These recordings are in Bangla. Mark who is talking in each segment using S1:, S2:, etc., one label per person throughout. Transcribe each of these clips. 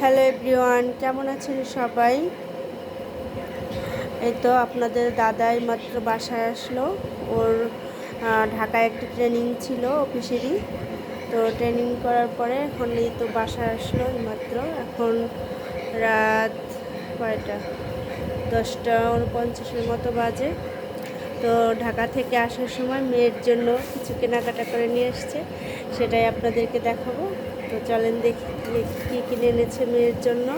S1: হ্যালো এভরিওয়ান, কেমন আছেন সবাই? এই তো আপনাদের দাদাই মাত্র বাসায় আসলো। ওর ঢাকায় একটা ট্রেনিং ছিল অফিসেরই। তো ট্রেনিং করার পরে এখন এই তো বাসায় আসলো মাত্র। এখন রাত কয়টা, 10:49 মতো বাজে। তো ঢাকা থেকে আসার সময় মেয়ের জন্য কিছু কেনাকাটা করে নিয়ে এসছে, সেটাই আপনাদেরকে দেখাবো। তো চলেন দেখি কী কিনে এনেছে মেয়ের জন্য।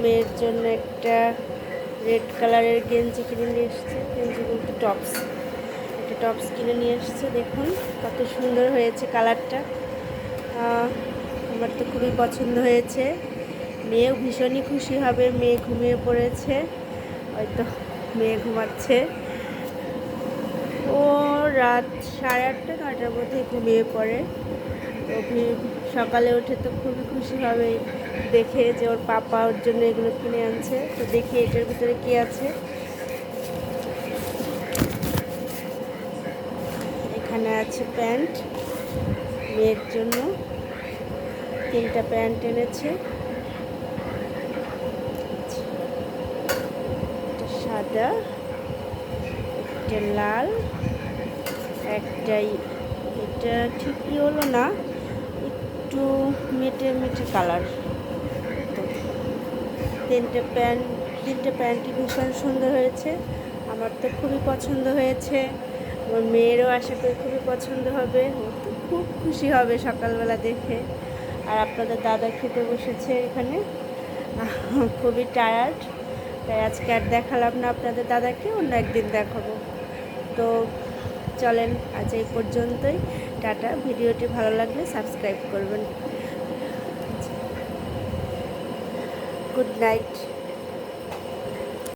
S1: মেয়ের জন্য একটা রেড কালারের গেঞ্জি কিনে নিয়ে এসছে। গেঞ্জি বলতে টপস, একটা টপস কিনে নিয়ে এসছে। দেখুন কত সুন্দর হয়েছে কালারটা। আমার তো খুবই পছন্দ হয়েছে। মেয়েও ভীষণই খুশি হবে। মেয়ে ঘুমিয়ে পড়েছে, হয়তো মেয়ে ঘুমাচ্ছে। ও রাত 8:30-9টার মধ্যে ঘুমিয়ে পড়ে। তো সকালে উঠে তো খুবই খুশি হবে দেখে যে ওর পাপা ওর জন্য এগুলো কিনে আনছে। তো দেখি এটার ভিতরে কি আছে। এখানে আছে প্যান্ট, মেয়ের জন্য 3টা প্যান্ট এনেছে। সাদা, একটা লাল, একটাই এটা ঠিকই হলো না, একটু মেটে মেটে কালার। তো তিনটে প্যান্টই ভীষণ সুন্দর হয়েছে। আমার তো খুবই পছন্দ হয়েছে। আমার মেয়েরও আশা করি খুবই পছন্দ হবে। ও তো খুব খুশি হবে সকালবেলা দেখে। আর আপনাদের দাদা খেতে বসেছে এখানে। খুবই টায়ার্ড, তাই আজকে আর দেখালাম না আপনাদের দাদাকে, অন্য একদিন দেখাবো। তো চলেন আজ এই পর্যন্তই। টাটা। ভিডিওটি ভালো লাগলে সাবস্ক্রাইব করবেন। Good night.